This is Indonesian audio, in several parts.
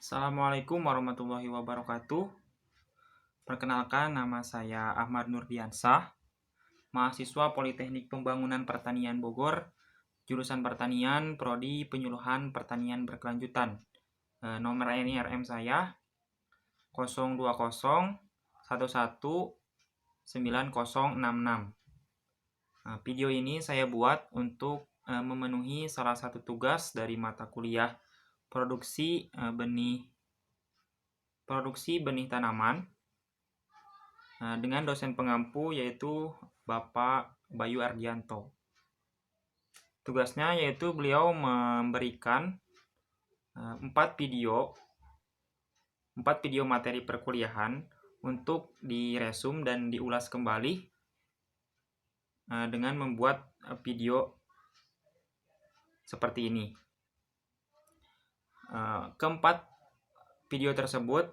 Assalamualaikum warahmatullahi wabarakatuh. Perkenalkan, nama saya Ahmad Nurdiansah, mahasiswa Politeknik Pembangunan Pertanian Bogor, jurusan Pertanian, Prodi Penyuluhan Pertanian Berkelanjutan. Nomor NIRM saya 02011190066. Video ini saya buat untuk memenuhi salah satu tugas dari mata kuliah produksi benih tanaman dengan dosen pengampu yaitu Bapak Bayu Ardianto. Tugasnya yaitu beliau memberikan 4 video materi perkuliahan untuk diresum dan diulas kembali dengan membuat video seperti ini. Keempat video tersebut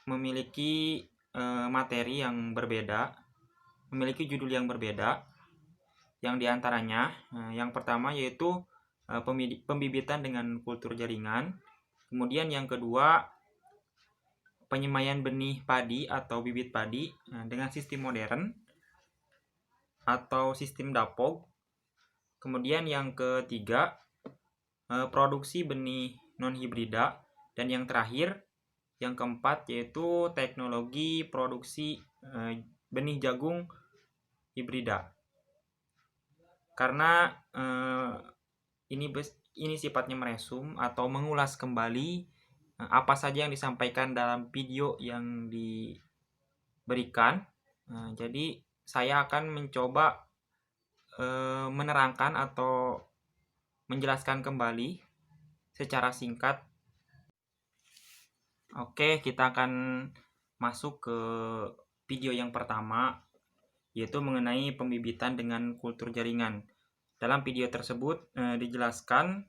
memiliki materi yang berbeda, memiliki judul yang berbeda, yang diantaranya yang pertama yaitu pembibitan dengan kultur jaringan, kemudian yang kedua penyemaian benih padi atau bibit padi dengan sistem modern atau sistem dapog, kemudian yang ketiga produksi benih non-hibrida, dan yang terakhir yang keempat yaitu teknologi produksi benih jagung hibrida. Karena ini sifatnya meresum atau mengulas kembali apa saja yang disampaikan dalam video yang diberikan. Jadi saya akan mencoba menerangkan atau menjelaskan kembali secara singkat. Oke, kita akan masuk ke video yang pertama, yaitu mengenai pembibitan dengan kultur jaringan. Dalam video tersebut dijelaskan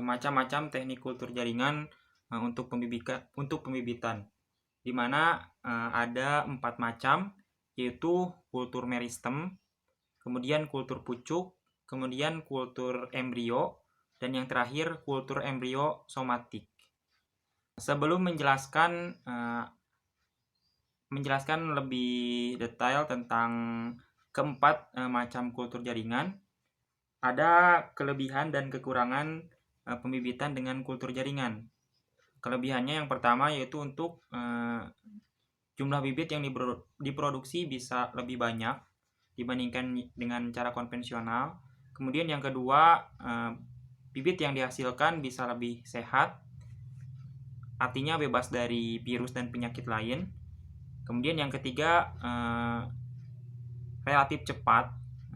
macam-macam teknik kultur jaringan untuk pembibitan, di mana ada 4 macam, yaitu kultur meristem, kemudian kultur pucuk, kemudian kultur embrio, dan yang terakhir kultur embrio somatik. Sebelum menjelaskan lebih detail tentang keempat macam kultur jaringan, ada kelebihan dan kekurangan pembibitan dengan kultur jaringan. Kelebihannya yang pertama yaitu untuk jumlah bibit yang diproduksi bisa lebih banyak dibandingkan dengan cara konvensional. Kemudian yang kedua, bibit yang dihasilkan bisa lebih sehat, artinya bebas dari virus dan penyakit lain. Kemudian yang ketiga, relatif cepat,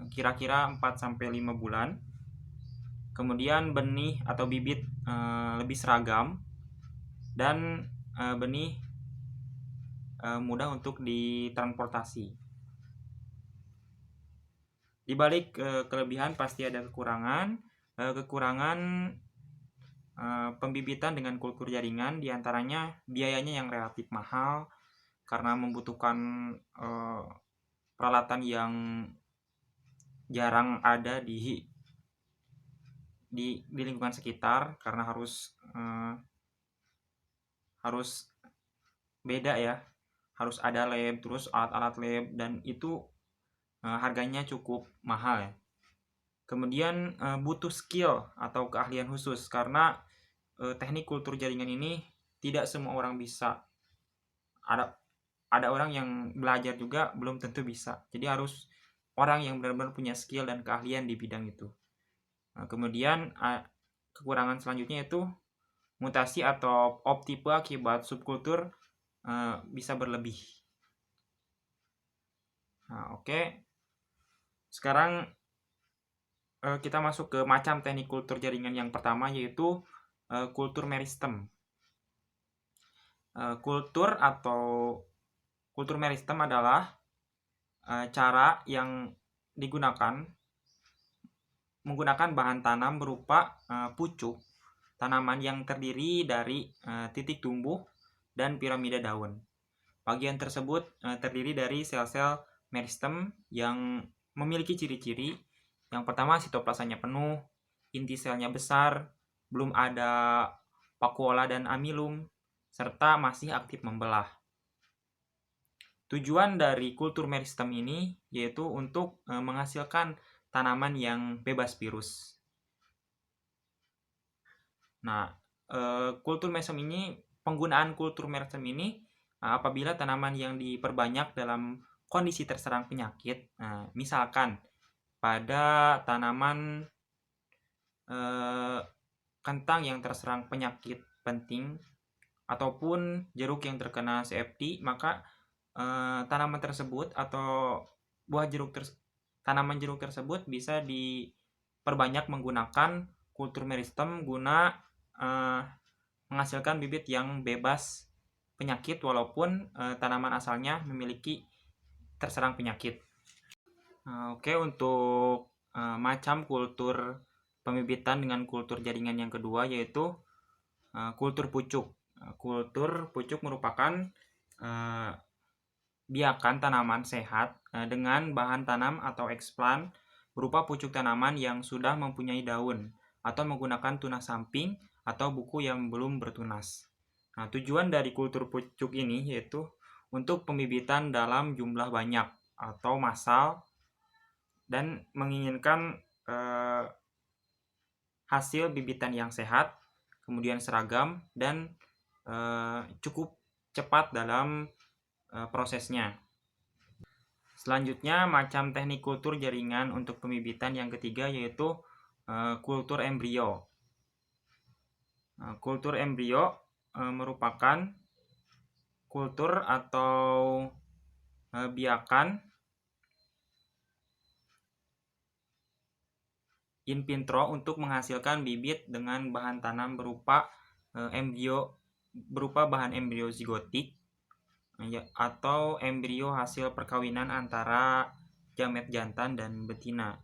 kira-kira 4-5 bulan. Kemudian benih atau bibit lebih seragam, dan benih mudah untuk ditransportasi. Di balik kelebihan pasti ada kekurangan. Kekurangan pembibitan dengan kultur jaringan diantaranya biayanya yang relatif mahal karena membutuhkan peralatan yang jarang ada di lingkungan sekitar, karena harus beda ya, harus ada lab, terus alat-alat lab, dan itu harganya cukup mahal ya. Kemudian butuh skill atau keahlian khusus, karena teknik kultur jaringan ini tidak semua orang bisa. Ada orang yang belajar juga belum tentu bisa. Jadi harus orang yang benar-benar punya skill dan keahlian di bidang itu. Kemudian kekurangan selanjutnya itu mutasi atau off-tipe akibat subkultur bisa berlebih. Oke. Sekarang kita masuk ke macam teknik kultur jaringan yang pertama, yaitu kultur meristem. Kultur meristem adalah cara yang menggunakan bahan tanam berupa pucuk tanaman yang terdiri dari titik tumbuh dan piramida daun. Bagian tersebut terdiri dari sel-sel meristem yang memiliki ciri-ciri. Yang pertama, sitoplasmanya penuh, inti selnya besar, belum ada vakuola dan amilum, serta masih aktif membelah. Tujuan dari kultur meristem ini yaitu untuk menghasilkan tanaman yang bebas virus. Nah, penggunaan kultur meristem ini apabila tanaman yang diperbanyak dalam kondisi terserang penyakit, misalkan pada tanaman kentang yang terserang penyakit penting ataupun jeruk yang terkena CFD, maka tanaman tersebut atau tanaman jeruk tersebut bisa diperbanyak menggunakan kultur meristem guna menghasilkan bibit yang bebas penyakit walaupun tanaman asalnya memiliki terserang penyakit. Oke, untuk macam kultur pembibitan dengan kultur jaringan yang kedua yaitu kultur pucuk. Kultur pucuk merupakan biakan tanaman sehat dengan bahan tanam atau eksplan berupa pucuk tanaman yang sudah mempunyai daun atau menggunakan tunas samping atau buku yang belum bertunas. Nah, tujuan dari kultur pucuk ini yaitu untuk pembibitan dalam jumlah banyak atau massal dan menginginkan hasil bibitan yang sehat, kemudian seragam dan cukup cepat dalam prosesnya. Selanjutnya, macam teknik kultur jaringan untuk pembibitan yang ketiga yaitu kultur embrio. Kultur embrio merupakan kultur atau biakan in vitro untuk menghasilkan bibit dengan bahan tanam berupa bahan embrio zigotik atau embrio hasil perkawinan antara gamet jantan dan betina.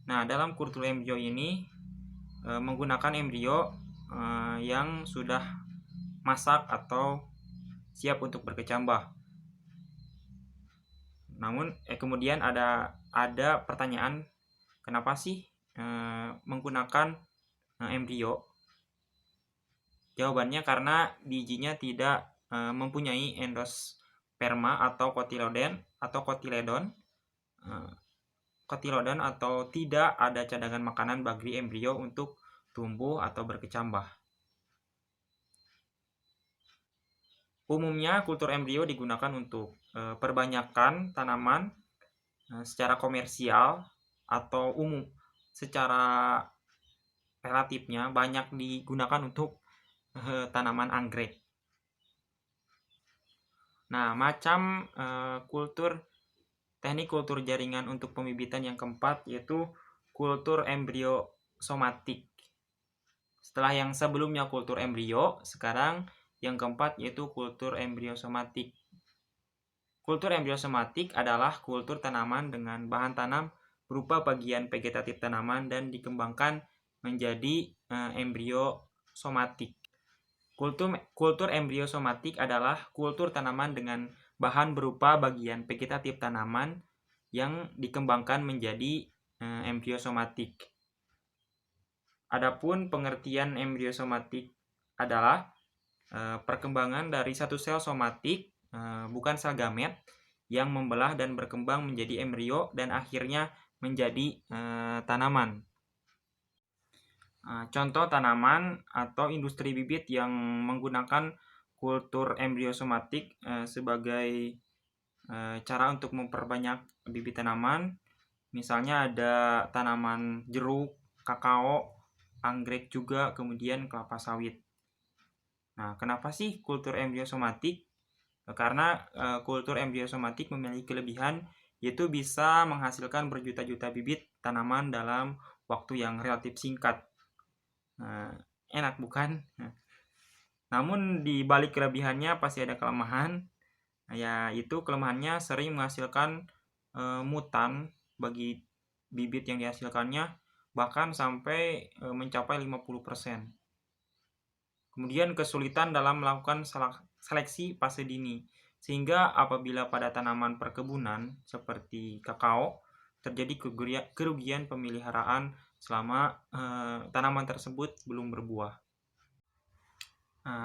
Nah, dalam kultur embrio ini menggunakan embrio yang sudah masak atau siap untuk berkecambah. Namun kemudian ada pertanyaan, kenapa sih menggunakan embrio? Jawabannya karena bijinya tidak mempunyai endosperma atau kotiledon atau tidak ada cadangan makanan bagi embrio untuk tumbuh atau berkecambah. Umumnya kultur embrio digunakan untuk perbanyakan tanaman secara komersial atau umum secara relatifnya banyak digunakan untuk tanaman anggrek. Nah, macam teknik kultur jaringan untuk pembibitan yang keempat yaitu kultur embrio somatik. Setelah yang sebelumnya kultur embrio, sekarang yang keempat yaitu kultur embrio somatik. Kultur embrio somatik adalah kultur tanaman dengan bahan tanam berupa bagian vegetatif tanaman dan dikembangkan menjadi embrio somatik. Kultur embrio somatik adalah kultur tanaman dengan bahan berupa bagian vegetatif tanaman yang dikembangkan menjadi embrio somatik. Adapun pengertian embrio somatik adalah perkembangan dari satu sel somatik, bukan sel gamet, yang membelah dan berkembang menjadi embrio dan akhirnya menjadi tanaman. Contoh tanaman atau industri bibit yang menggunakan kultur embrio somatik sebagai cara untuk memperbanyak bibit tanaman. Misalnya ada tanaman jeruk, kakao, anggrek juga, kemudian kelapa sawit. Nah, kenapa sih kultur embrio somatik? Karena kultur embrio somatik memiliki kelebihan yaitu bisa menghasilkan berjuta-juta bibit tanaman dalam waktu yang relatif singkat. Enak bukan? Namun di balik kelebihannya pasti ada kelemahan, yaitu kelemahannya sering menghasilkan mutan bagi bibit yang dihasilkannya bahkan sampai mencapai 50%. Kemudian kesulitan dalam melakukan seleksi fase dini, sehingga apabila pada tanaman perkebunan seperti kakao terjadi kerugian pemeliharaan selama tanaman tersebut belum berbuah.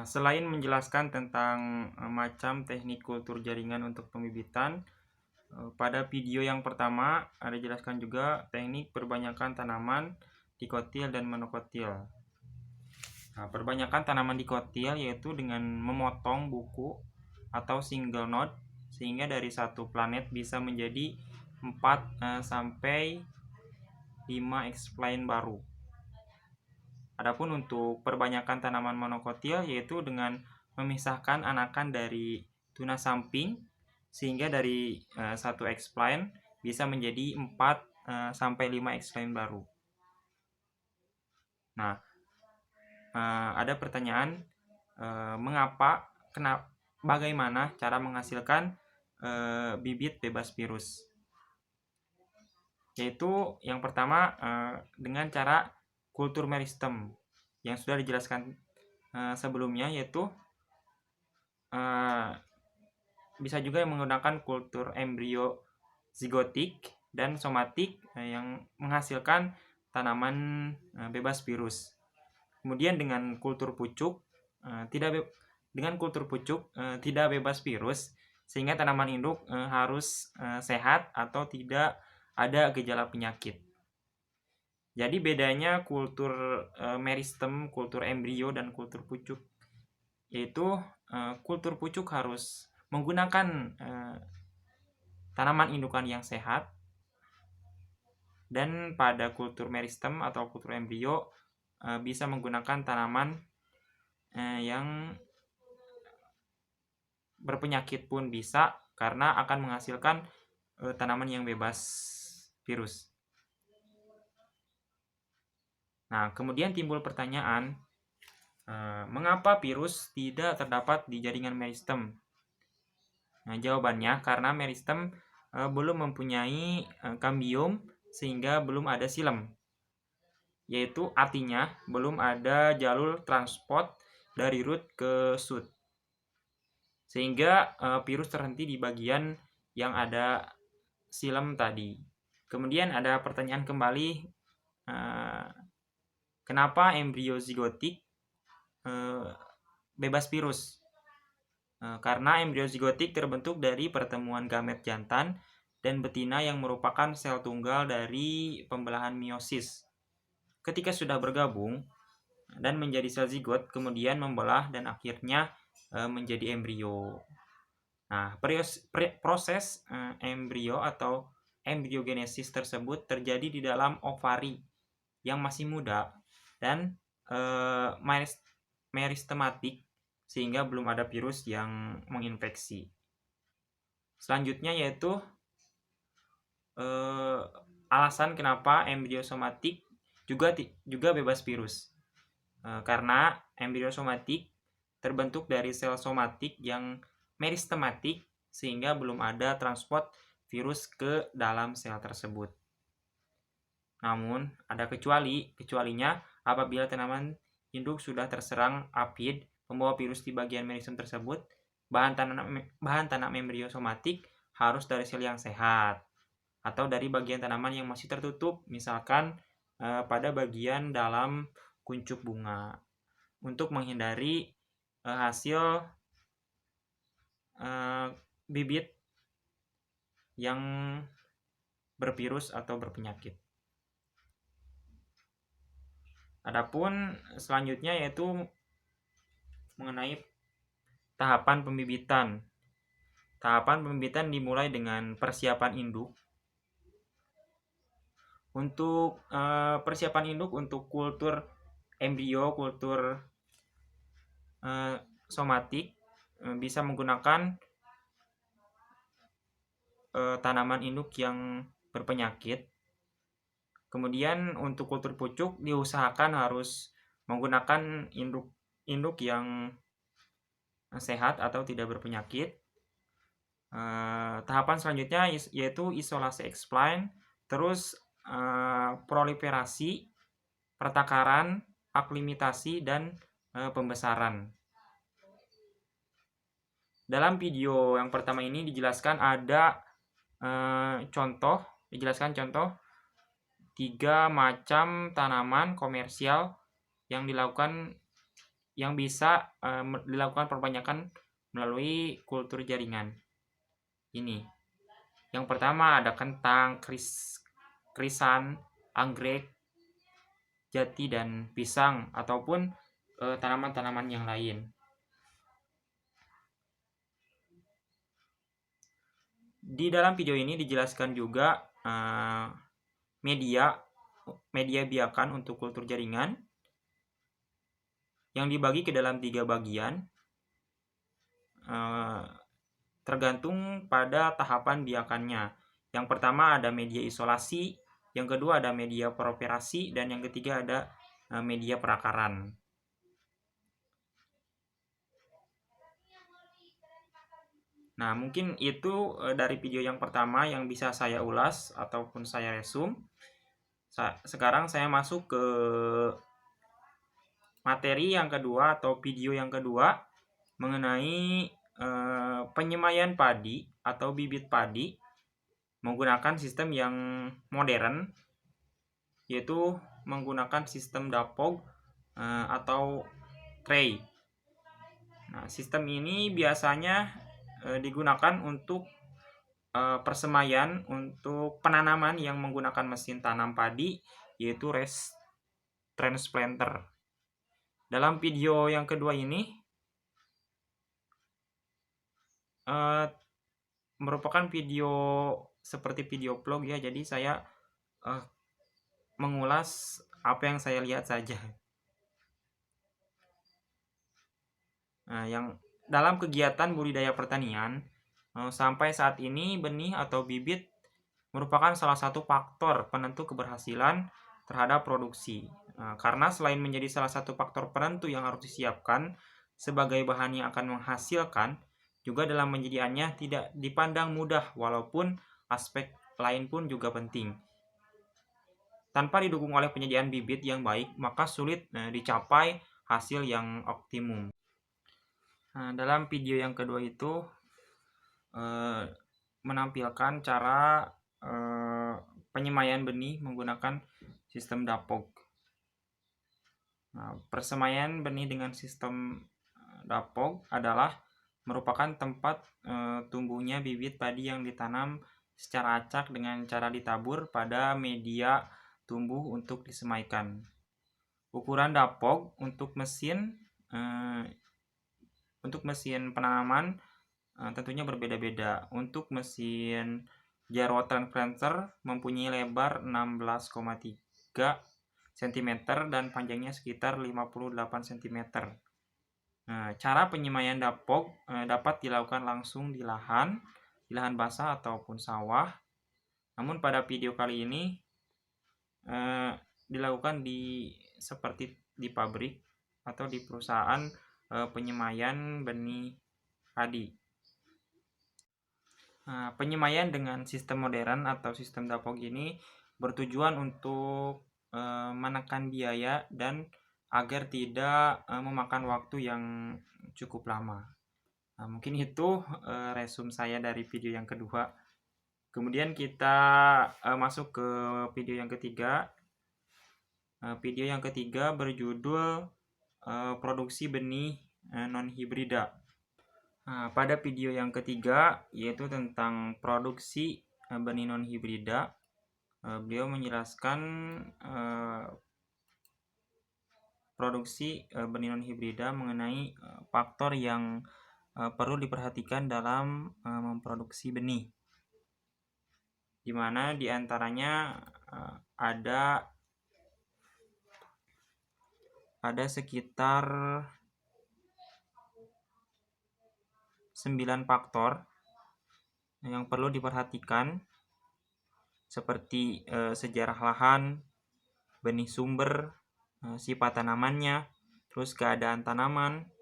Selain menjelaskan tentang macam teknik kultur jaringan untuk pembibitan, pada video yang pertama ada jelaskan juga teknik perbanyakan tanaman dikotil dan monokotil. Perbanyakan tanaman dikotil yaitu dengan memotong buku atau single node sehingga dari satu planet bisa menjadi 4 sampai 5 expline baru. Adapun untuk perbanyakan tanaman monokotil yaitu dengan memisahkan anakan dari tunas samping sehingga dari satu expline bisa menjadi 4 sampai 5 expline baru. Nah, ada pertanyaan bagaimana cara menghasilkan bibit bebas virus? Yaitu yang pertama dengan cara kultur meristem yang sudah dijelaskan sebelumnya, yaitu bisa juga menggunakan kultur embrio zigotik dan somatik yang menghasilkan tanaman bebas virus. Kemudian dengan kultur pucuk tidak bebas virus sehingga tanaman induk harus sehat atau tidak ada gejala penyakit. Jadi bedanya kultur meristem, kultur embrio, dan kultur pucuk, yaitu kultur pucuk harus menggunakan tanaman indukan yang sehat, dan pada kultur meristem atau kultur embrio bisa menggunakan tanaman yang berpenyakit pun bisa karena akan menghasilkan tanaman yang bebas virus. Nah, kemudian timbul pertanyaan, mengapa virus tidak terdapat di jaringan meristem? Nah, jawabannya karena meristem belum mempunyai kambium sehingga belum ada silem, yaitu artinya belum ada jalur transport dari root ke shoot, sehingga virus terhenti di bagian yang ada silem tadi. Kemudian ada pertanyaan kembali, kenapa embrio zigotik bebas virus? Karena embrio zigotik terbentuk dari pertemuan gamet jantan dan betina yang merupakan sel tunggal dari pembelahan meiosis. Ketika sudah bergabung dan menjadi sel zigot, kemudian membelah dan akhirnya menjadi embrio. Nah, proses embrio atau embriogenesis tersebut terjadi di dalam ovari yang masih muda dan meristematik sehingga belum ada virus yang menginfeksi. Selanjutnya yaitu alasan kenapa embrio somatik juga bebas virus. Karena embrio somatik terbentuk dari sel somatik yang meristematik sehingga belum ada transport virus ke dalam sel tersebut. Namun ada kecualinya apabila tanaman induk sudah terserang apid membawa virus di bagian meristem tersebut, bahan tanam embrio somatik harus dari sel yang sehat atau dari bagian tanaman yang masih tertutup, misalkan pada bagian dalam kuncup bunga, untuk menghindari hasil bibit yang bervirus atau berpenyakit. Adapun selanjutnya yaitu mengenai tahapan pembibitan. Tahapan pembibitan dimulai dengan persiapan induk. Untuk persiapan induk untuk kultur embrio, kultur somatik bisa menggunakan tanaman induk yang berpenyakit. Kemudian untuk kultur pucuk diusahakan harus menggunakan induk yang sehat atau tidak berpenyakit. Tahapan selanjutnya yaitu isolasi expline, terus proliferasi, pertakaran, aklimatasi, dan pembesaran. Dalam video yang pertama ini dijelaskan contoh 3 macam tanaman komersial yang dilakukan yang bisa dilakukan perbanyakan melalui kultur jaringan ini. Yang pertama ada kentang, krisan, anggrek, jati, dan pisang, ataupun tanaman-tanaman yang lain. Di dalam video ini dijelaskan juga media biakan untuk kultur jaringan yang dibagi ke dalam 3 bagian, tergantung pada tahapan biakannya. Yang pertama ada media isolasi, yang kedua ada media peroperasi, dan yang ketiga ada media perakaran. Nah, mungkin itu dari video yang pertama yang bisa saya ulas ataupun saya resum. Sekarang saya masuk ke materi yang kedua atau video yang kedua mengenai penyemaian padi atau bibit padi menggunakan sistem yang modern, yaitu menggunakan sistem dapog atau tray. Nah, sistem ini biasanya digunakan untuk persemaian untuk penanaman yang menggunakan mesin tanam padi, yaitu raised transplanter. Dalam video yang kedua ini merupakan video seperti video vlog ya, jadi saya mengulas apa yang saya lihat saja. Nah, yang dalam kegiatan budidaya pertanian sampai saat ini benih atau bibit merupakan salah satu faktor penentu keberhasilan terhadap produksi. Karena selain menjadi salah satu faktor penentu yang harus disiapkan sebagai bahan yang akan menghasilkan, juga dalam penyediaannya tidak dipandang mudah, walaupun aspek lain pun juga penting. Tanpa didukung oleh penyediaan bibit yang baik, maka sulit dicapai hasil yang optimum. Nah, dalam video yang kedua itu menampilkan cara penyemaian benih menggunakan sistem dapog. Nah, persemaian benih dengan sistem dapog adalah merupakan tempat tumbuhnya bibit padi yang ditanam secara acak dengan cara ditabur pada media tumbuh untuk disemaikan. Ukuran dapog untuk mesin penanaman tentunya berbeda-beda. Untuk mesin Jarwo transplanter mempunyai lebar 16,3 cm dan panjangnya sekitar 58 cm. Cara penyemaian dapog dapat dilakukan langsung di lahan basah ataupun sawah. Namun pada video kali ini dilakukan seperti di pabrik atau di perusahaan penyemaian benih padi. Penyemaian dengan sistem modern atau sistem dapog ini bertujuan untuk menekan biaya dan agar tidak memakan waktu yang cukup lama. Mungkin itu resum saya dari video yang kedua. Kemudian kita masuk ke video yang ketiga. Video yang ketiga berjudul produksi benih non-hibrida. Pada video yang ketiga, yaitu tentang produksi benih non-hibrida, beliau menjelaskan produksi benih non-hibrida mengenai faktor yang perlu diperhatikan dalam memproduksi benih, di mana diantaranya ada sekitar 9 faktor yang perlu diperhatikan, seperti sejarah lahan, benih sumber, sifat tanamannya, terus keadaan tanaman,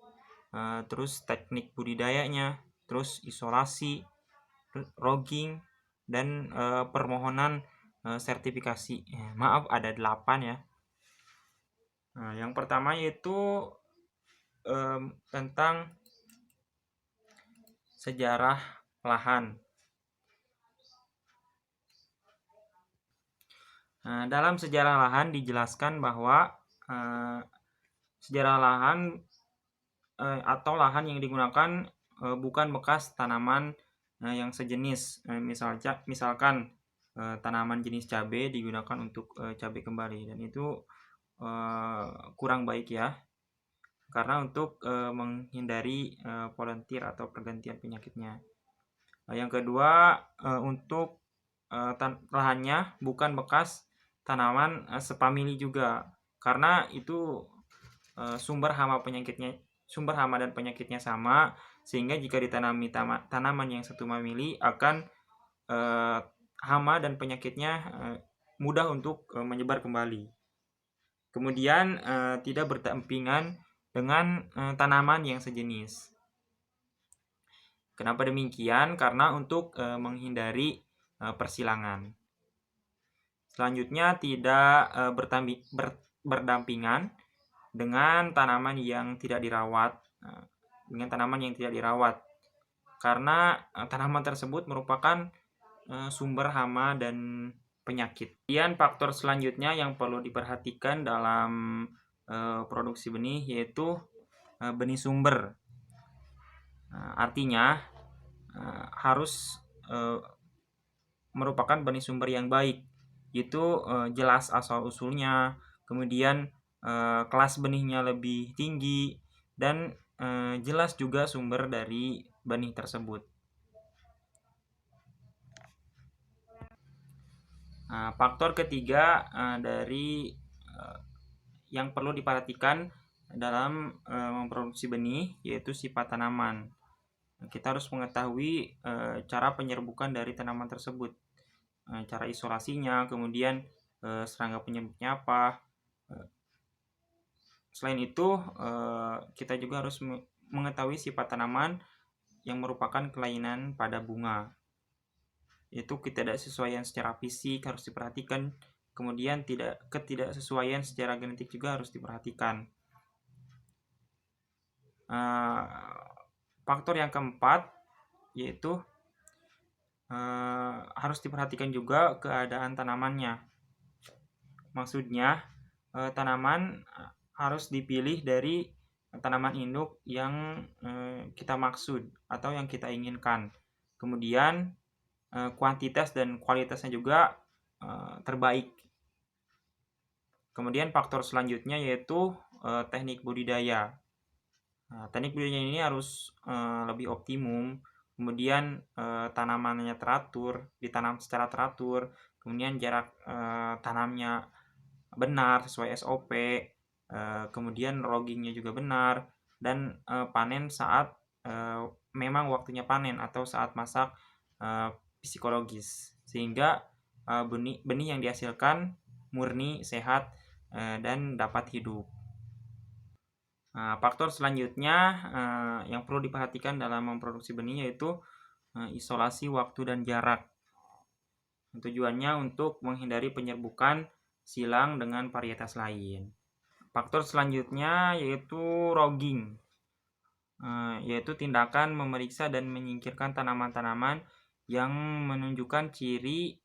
terus teknik budidayanya, terus isolasi, logging, dan permohonan sertifikasi. Maaf, ada 8 ya. Yang pertama yaitu tentang sejarah lahan. Dalam sejarah lahan dijelaskan bahwa sejarah lahan atau lahan yang digunakan bukan bekas tanaman yang sejenis. Misalkan tanaman jenis cabai digunakan untuk cabai kembali, dan itu kurang baik ya, karena untuk menghindari volunteer atau pergantian penyakitnya. Yang kedua, untuk lahannya bukan bekas tanaman sepamili juga, karena itu sumber hama dan penyakitnya sama, sehingga jika ditanami tanaman yang satu famili akan hama dan penyakitnya mudah untuk menyebar kembali. Kemudian tidak berdampingan dengan tanaman yang sejenis. Kenapa demikian? Karena untuk menghindari persilangan. Selanjutnya, tidak berdampingan dengan tanaman yang tidak dirawat, karena tanaman tersebut merupakan sumber hama dan penyakit. Kemudian faktor selanjutnya yang perlu diperhatikan dalam produksi benih yaitu benih sumber. Artinya harus merupakan benih sumber yang baik, itu jelas asal usulnya, kemudian kelas benihnya lebih tinggi, dan jelas juga sumber dari benih tersebut. Faktor ketiga dari yang perlu diperhatikan dalam memproduksi benih yaitu sifat tanaman. Kita harus mengetahui cara penyerbukan dari tanaman tersebut, cara isolasinya, kemudian serangga penyebabnya apa. Selain itu, kita juga harus mengetahui sifat tanaman yang merupakan kelainan pada bunga. Itu ketidaksesuaian secara fisik harus diperhatikan, kemudian ketidaksesuaian secara genetik juga harus diperhatikan. Faktor yang keempat yaitu harus diperhatikan juga keadaan tanamannya. Maksudnya, tanaman harus dipilih dari tanaman induk yang kita maksud atau yang kita inginkan. Kemudian kuantitas dan kualitasnya juga terbaik. Kemudian faktor selanjutnya yaitu teknik budidaya. Teknik budidaya ini harus lebih optimum. Kemudian tanamannya teratur, ditanam secara teratur. Kemudian jarak tanamnya benar sesuai SOP. Kemudian roggingnya juga benar, dan panen saat memang waktunya panen atau saat masak psikologis, sehingga benih yang dihasilkan murni, sehat, dan dapat hidup. Faktor selanjutnya yang perlu diperhatikan dalam memproduksi benih yaitu isolasi waktu dan jarak. Tujuannya untuk menghindari penyerbukan silang dengan varietas lain. Faktor selanjutnya yaitu rogging, yaitu tindakan memeriksa dan menyingkirkan tanaman-tanaman yang menunjukkan ciri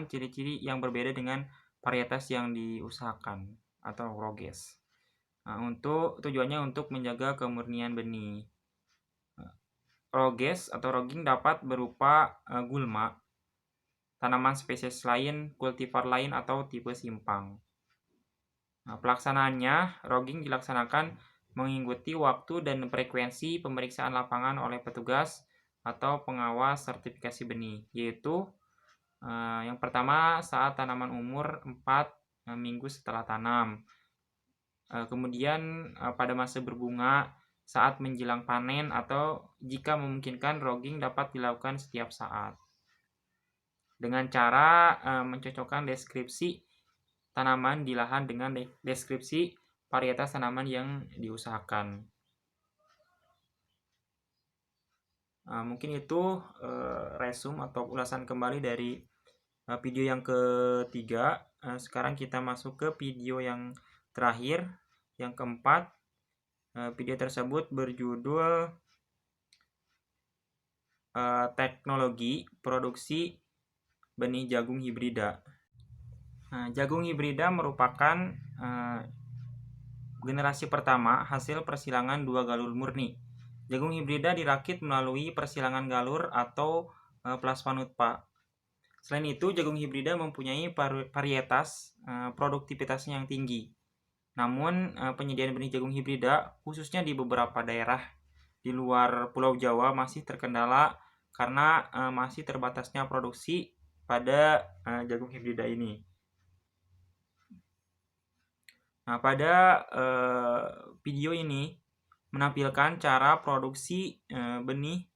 ciri-ciri yang berbeda dengan varietas yang diusahakan atau roges. Tujuannya untuk menjaga kemurnian benih. Roges atau rogging dapat berupa gulma, tanaman spesies lain, kultivar lain, atau tipe simpang. Pelaksanaannya, rogging dilaksanakan mengikuti waktu dan frekuensi pemeriksaan lapangan oleh petugas atau pengawas sertifikasi benih, yaitu yang pertama saat tanaman umur 4 minggu setelah tanam. Kemudian pada masa berbunga, saat menjelang panen, atau jika memungkinkan rogging dapat dilakukan setiap saat. Dengan cara mencocokkan deskripsi tanaman di lahan dengan deskripsi varietas tanaman yang diusahakan. Mungkin itu resume atau ulasan kembali dari video yang ketiga. Sekarang kita masuk ke video yang terakhir, yang keempat. Video tersebut berjudul teknologi produksi benih jagung hibrida. Jagung hibrida merupakan Generasi pertama hasil persilangan dua galur murni. Jagung hibrida dirakit melalui persilangan galur atau plasma nutpa. Selain itu, jagung hibrida mempunyai varietas produktivitasnya yang tinggi. Namun, penyediaan benih jagung hibrida khususnya di beberapa daerah di luar Pulau Jawa masih terkendala karena masih terbatasnya produksi pada jagung hibrida ini. Nah, pada video ini menampilkan cara produksi benih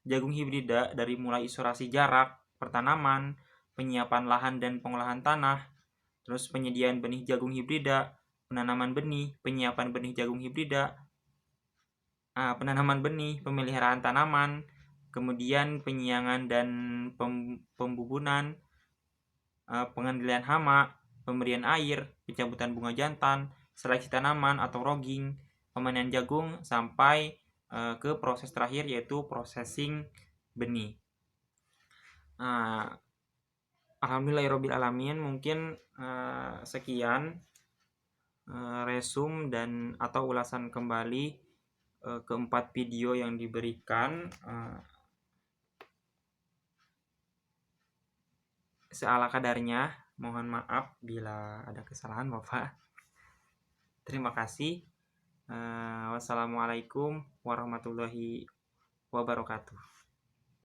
jagung hibrida dari mulai isolasi jarak, pertanaman, penyiapan lahan dan pengolahan tanah, terus penyediaan benih jagung hibrida, penanaman benih, penyiapan benih jagung hibrida, penanaman benih, pemeliharaan tanaman, kemudian penyiangan dan pembubunan, pengendalian hama, pemberian air, pencabutan bunga jantan, seleksi tanaman atau rogging, pemanen jagung sampai ke proses terakhir yaitu processing benih. Alhamdulillahirobbilalamin, mungkin sekian resum dan atau ulasan kembali keempat video yang diberikan. Seala kadarnya, mohon maaf bila ada kesalahan Bapak. Terima kasih. Wassalamualaikum warahmatullahi wabarakatuh.